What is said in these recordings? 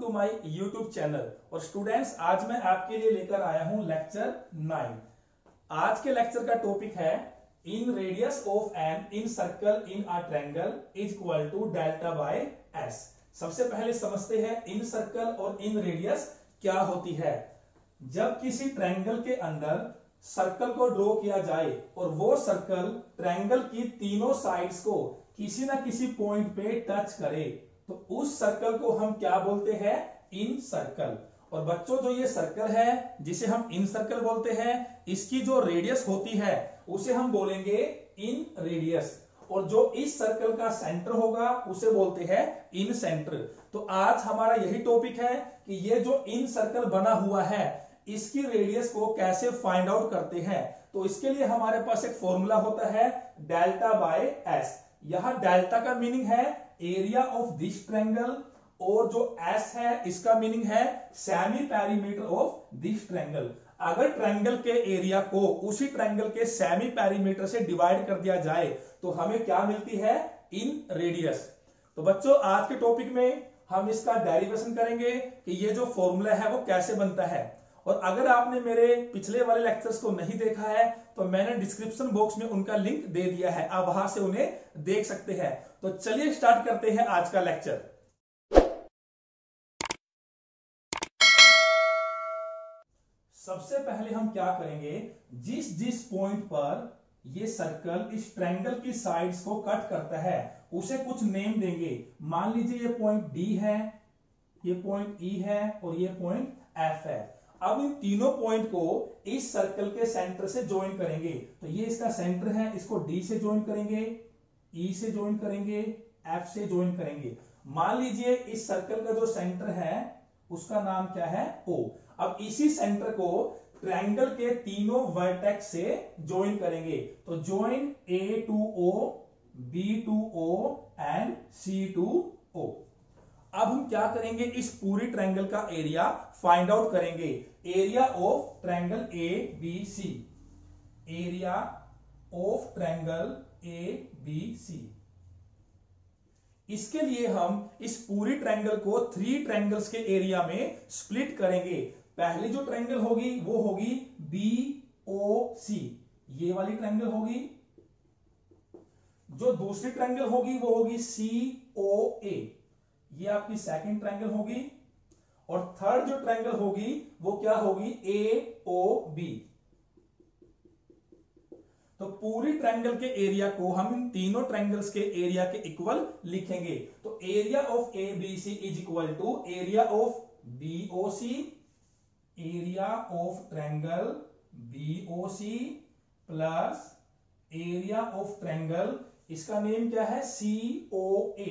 To my YouTube channel. और students, आज मैं आपके लिए लेकर आया हूं लेक्चर 9। आज के लेक्चर का टॉपिक है inradius of an incircle in a triangle is equal to delta by s. सबसे पहले समझते हैं इन सर्कल और इन रेडियस क्या होती है। जब किसी ट्रायंगल के अंदर सर्कल को ड्रॉ किया जाए और वो सर्कल ट्रायंगल की तीनों साइड्स को किसी ना किसी पॉइंट पे टच करे तो उस सर्कल को हम क्या बोलते हैं? इन सर्कल। और बच्चों, जो ये सर्कल है जिसे हम इन सर्कल बोलते हैं, इसकी जो रेडियस होती है उसे हम बोलेंगे इन रेडियस। और जो इस सर्कल का सेंटर होगा उसे बोलते हैं इन सेंटर। तो आज हमारा यही टॉपिक है कि ये जो इन सर्कल बना हुआ है इसकी रेडियस को कैसे फाइंड आउट करते हैं। तो इसके लिए हमारे पास एक फॉर्मूला होता है डेल्टा बाय एस। यहां डेल्टा का मीनिंग है एरिया ऑफ दिस ट्रायंगल और जो एस है इसका मीनिंग है semi perimeter of this triangle. अगर ट्रायंगल के एरिया को उसी ट्रायंगल के सेमी पेरीमीटर से डिवाइड कर दिया जाए तो हमें क्या मिलती है? इन रेडियस। तो बच्चों, आज के टॉपिक में हम इसका डेरिवेशन करेंगे कि ये जो फॉर्मूला है वो कैसे बनता है। और अगर आपने मेरे पिछले वाले लेक्चर्स को नहीं देखा है तो मैंने डिस्क्रिप्शन बॉक्स में उनका लिंक दे दिया है, आप वहां से उन्हें देख सकते हैं। तो चलिए स्टार्ट करते हैं आज का लेक्चर। सबसे पहले हम क्या करेंगे, जिस जिस पॉइंट पर ये सर्कल इस ट्रायंगल की साइड्स को कट करता है उसे कुछ नेम देंगे। मान लीजिए ये पॉइंट डी है, ये पॉइंट ई है और ये पॉइंट एफ है। अब इन तीनों पॉइंट को इस सर्कल के सेंटर से ज्वाइन करेंगे। तो ये इसका सेंटर है, इसको डी से ज्वाइन करेंगे, ई से ज्वाइन करेंगे, एफ से ज्वाइन करेंगे। मान लीजिए इस सर्कल का जो सेंटर है उसका नाम क्या है? ओ। अब इसी सेंटर को ट्रायंगल के तीनों वर्टेक्स से ज्वाइन करेंगे। तो join A to O, B to O and C to O. अब हम क्या करेंगे, इस पूरी ट्रायंगल का एरिया फाइंड आउट करेंगे। Area of triangle A B C, area of triangle A B C. इसके लिए हम इस पूरी ट्रायंगल को 3 ट्रायंगल्स के एरिया में स्प्लिट करेंगे। पहली जो ट्रायंगल होगी वो होगी बी ओ सी, ये वाली ट्रायंगल होगी। जो दूसरी ट्रायंगल होगी वो होगी सी ओ ए, ये आपकी सेकंड ट्रायंगल होगी। और थर्ड जो ट्रायंगल होगी वो क्या होगी? ए ओ बी। तो पूरी ट्रायंगल के एरिया को हम इन तीनों ट्रायंगल्स के एरिया के इक्वल लिखेंगे। तो area of A B C is equal to area of B O C, area of triangle B O C plus area of triangle, इसका नेम क्या है? C O A,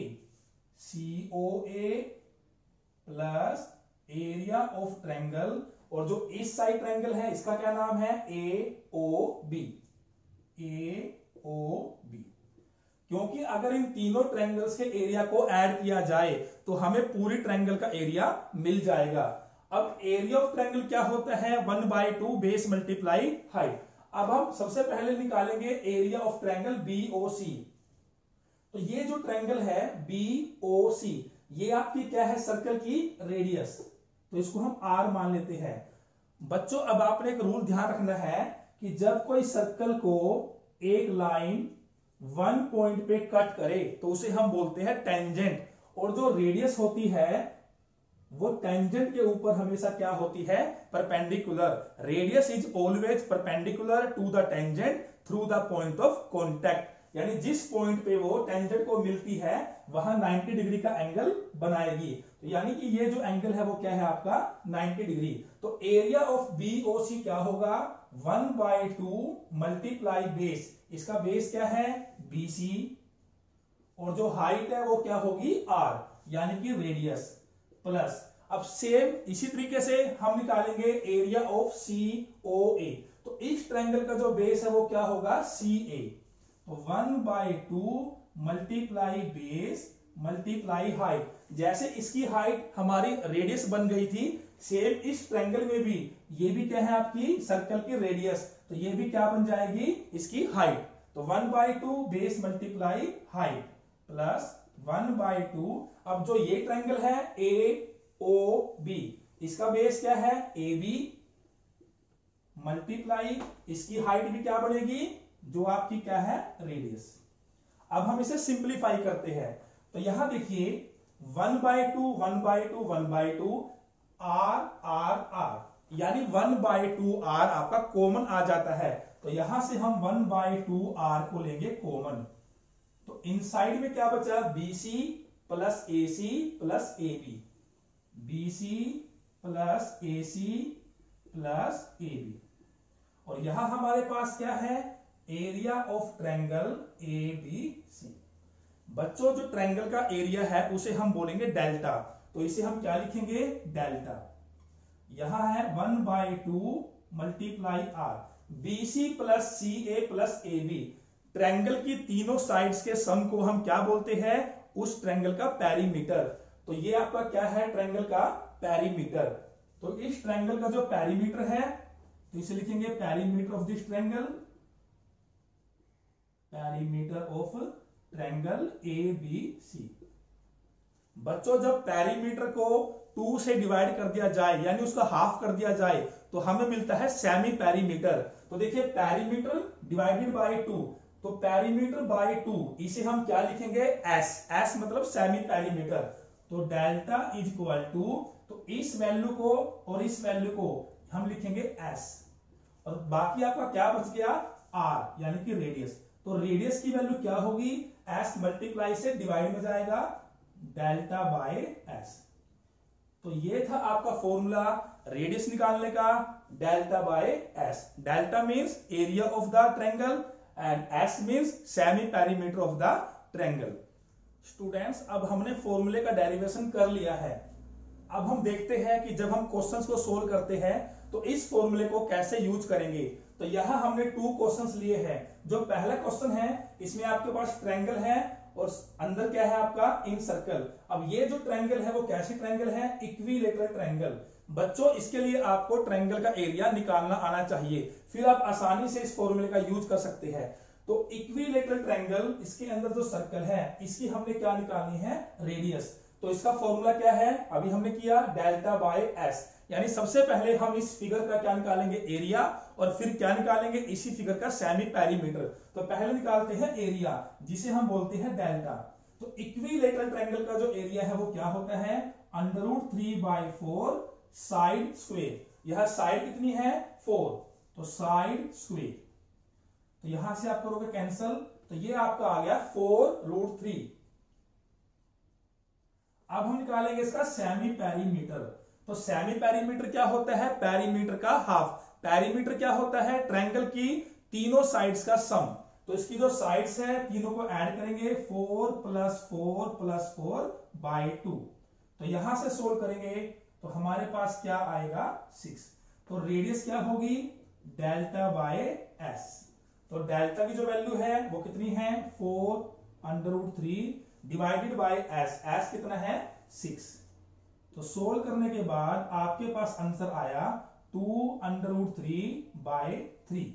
C O A plus area of triangle. और जो इस side triangle है इसका क्या नाम है? ए ओ बी, ए ओ बी। क्योंकि अगर इन तीनों ट्रायंगल्स के एरिया को ऐड किया जाए तो हमें पूरी ट्रायंगल का एरिया मिल जाएगा। अब एरिया ऑफ ट्रायंगल क्या होता है? 1/2 बेस मल्टीप्लाई हाइट। अब हम सबसे पहले निकालेंगे area of triangle B O C. तो ये जो ट्रायंगल है बी ओ सी, ये आपकी क्या है? सर्कल की रेडियस। तो इसको हम आर मान लेते हैं। बच्चों, अब आपने एक रूल ध्यान रखना है कि जब कोई सर्कल को एक लाइन 1 पॉइंट पे कट करे तो उसे हम बोलते हैं टेंजेंट। और जो रेडियस होती है वो टेंजेंट के ऊपर हमेशा क्या होती है? Perpendicular. Radius is always perpendicular to the tangent through the point of contact. यानी जिस पॉइंट पे वो टेंजेंट को मिलती है वहां 90 डिग्री का एंगल बनाएगी। तो यानी कि ये जो एंगल है वो क्या है आपका? 90 डिग्री। तो area of B O C क्या होगा? 1/2 मल्टीप्लाई बेस, इसका बेस क्या है? B C. और जो हाइट है वो क्या होगी? आर, यानी कि रेडियस प्लस। अब सेम इसी तरीके से हम निकालेंगे एरिया ऑफ सी ओ ए। तो इस ट्रायंगल का जो बेस है वो क्या होगा? सी ए। तो 1/2 मल्टीप्लाई बेस मल्टीप्लाई हाइट। जैसे इसकी हाइट हमारी रेडियस बन गई थी, सेम इस ट्रायंगल में भी ये भी क्या है? आपकी सर्कल की रेडियस। तो ये भी क्या बन जाएगी? इसकी हाइट। तो 1/2 बेस मल्टीप्लाई हाइट प्लस 1/2। अब जो ये ट्रायंगल है ए ओ बी, इसका बेस क्या है ए बी, मल्टीप्लाई इसकी हाइट भी क्या बनेगी जो आपकी क्या है रेडियस। अब हम इसे सिंप्लीफाई करते हैं, तो यहां देखिए 1/2 1/2 1/2 आर आर आर, यानी 1/2 आर आपका कॉमन आ जाता है, तो यहां से हम 1/2 आर को लेंगे कॉमन, तो इनसाइड में क्या बचा BC plus AC plus AB, BC plus AC plus AB, और यहां हमारे पास क्या है area of triangle A B C. बच्चों जो ट्रायंगल का एरिया है उसे हम बोलेंगे डेल्टा, तो इसे हम क्या लिखेंगे डेल्टा। यहां है 1/2 multiply r, BC plus C A plus A B, triangle की तीनों साइड्स के सम को हम क्या बोलते हैं उस ट्रायंगल का पेरीमीटर, तो ये आपका क्या है ट्रायंगल का पेरीमीटर। तो इस ट्रायंगल का जो पेरीमीटर है तो इसे लिखेंगे perimeter of this triangle, perimeter of triangle A B C. बच्चों जब पेरीमीटर को 2 से डिवाइड कर दिया जाए यानी उसका हाफ कर दिया जाए तो हमें मिलता है सेमी पेरीमीटर। तो देखिए पेरीमीटर डिवाइडेड बाय 2, तो पेरीमीटर बाय 2 इसे हम क्या लिखेंगे एस, एस मतलब सेमी पेरीमीटर, तो डेल्टा इज इक्वल टू, तो इस वैल्यू को और इस वैल्यू को हम लिखेंगे एस, और बाकी आपका क्या बच गया आर यानी कि रेडियस, तो रेडियस की वैल्यू क्या होगी एस मल्टीप्लाई से डिवाइड में जाएगा डेल्टा बाय एस। तो ये था आपका फॉर्मूला रेडियस निकालने का, delta by S. Delta means area of the triangle and S means semi perimeter of the triangle. Students अब हमने फॉर्मूले का डेरिवेशन कर लिया है, अब हम देखते हैं कि जब हम क्वेश्चंस को सोल्व करते हैं तो इस फॉर्मूले को कैसे यूज करेंगे। तो यहां हमने 2 क्वेश्चंस लिए हैं। जो पहला क्वेश्चन है इसमें आपके पास ट्रायंगल है और अंदर क्या है आपका इन सर्कल। अब ये जो ट्रायंगल है वो कैसी ट्रायंगल है इक्विलेटरल ट्रायंगल। बच्चों इसके लिए आपको ट्रायंगल का एरिया निकालना आना चाहिए, फिर आप आसानी से इस फॉर्मूले का यूज कर सकते हैं। तो इक्विलेटरल ट्रायंगल, इसके अंदर जो सर्कल है इसकी हमने क्या निकालनी है रेडियस। तो इसका फॉर्मूला क्या है अभी हमने किया डेल्टा बाय एस, यानी सबसे पहले हम इस फिगर का क्या निकालेंगे एरिया और फिर क्या निकालेंगे इसी फिगर का सेमी पेरीमीटर। तो पहले निकालते हैं एरिया जिसे हम बोलते हैं डेल्टा। तो इक्विलेटरल ट्रायंगल का जो एरिया है वो क्या होता है √3/4 साइड स्क्वायर, यह साइड कितनी है 4, तो साइड स्क्वायर, तो यहां से आप करोगे कैंसल, तो ये आपका आ गया 4√3। अब हम निकालेंगे इसका सेमी पेरीमीटर। तो सेमी पेरीमीटर क्या होता है पेरीमीटर का हाफ। पेरीमीटर क्या होता है ट्रायंगल की तीनों साइड्स का सम। तो इसकी जो साइड्स है तीनों को ऐड करेंगे 4 + 4 + 4/2, तो यहां से सोल्व करेंगे तो हमारे पास क्या आएगा 6। तो रेडियस क्या होगी डेल्टा बाय एस। तो डेल्टा की जो वैल्यू है वो कितनी है 4√3 डिवाइडेड बाय एस, एस कितना है 6। तो सोल्व करने के बाद आपके पास आंसर आया 2√3/3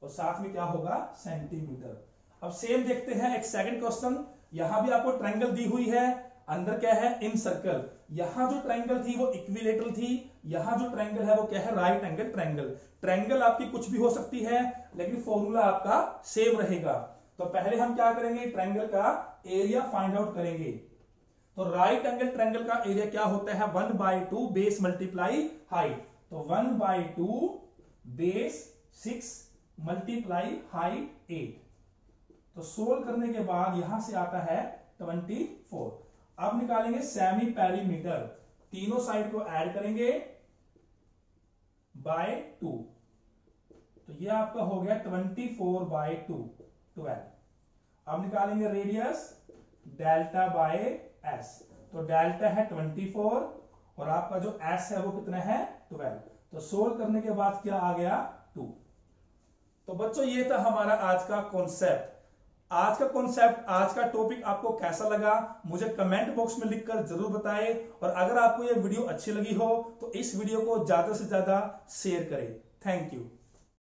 और साथ में क्या होगा सेंटीमीटर। अब सेम देखते हैं एक सेकंड क्वेश्चन। यहां भी आपको ट्रायंगल दी हुई है, अंदर क्या है इन सर्कल। यहां जो ट्रायंगल थी वो इक्विलेटरल थी, यहां जो ट्रायंगल है वो क्या है राइट एंगल ट्रायंगल। ट्रायंगल आपकी कुछ भी हो सकती है लेकिन फॉर्मूला आपका सेम रहेगा। तो पहले हम क्या करेंगे ट्रायंगल का एरिया फाइंड आउट करेंगे। तो राइट एंगल ट्रायंगल का एरिया क्या होता है 1/2 बेस मल्टीप्लाई हाइट, तो 1/2 बेस 6 मल्टीप्लाई हाइट 8। तो सोल्व करने के बाद यहां से आता है 24। अब निकालेंगे सेमी पेरीमीटर, तीनों साइड को ऐड करेंगे बाय 2, तो ये आपका हो गया 24/2 12। अब निकालेंगे रेडियस डेल्टा बाय एस, तो डेल्टा है 24 और आपका जो एस है वो कितना है 12। तो सोल्व करने के बाद क्या आ गया 2। तो बच्चों ये था हमारा आज का कॉन्सेप्ट। आज का कॉन्सेप्ट, आज का टॉपिक आपको कैसा लगा मुझे कमेंट बॉक्स में लिखकर जरूर बताएं, और अगर आपको ये वीडियो अच्छी लगी हो तो इस वीडियो को ज्यादा से ज्यादा शेयर करें। Thank you.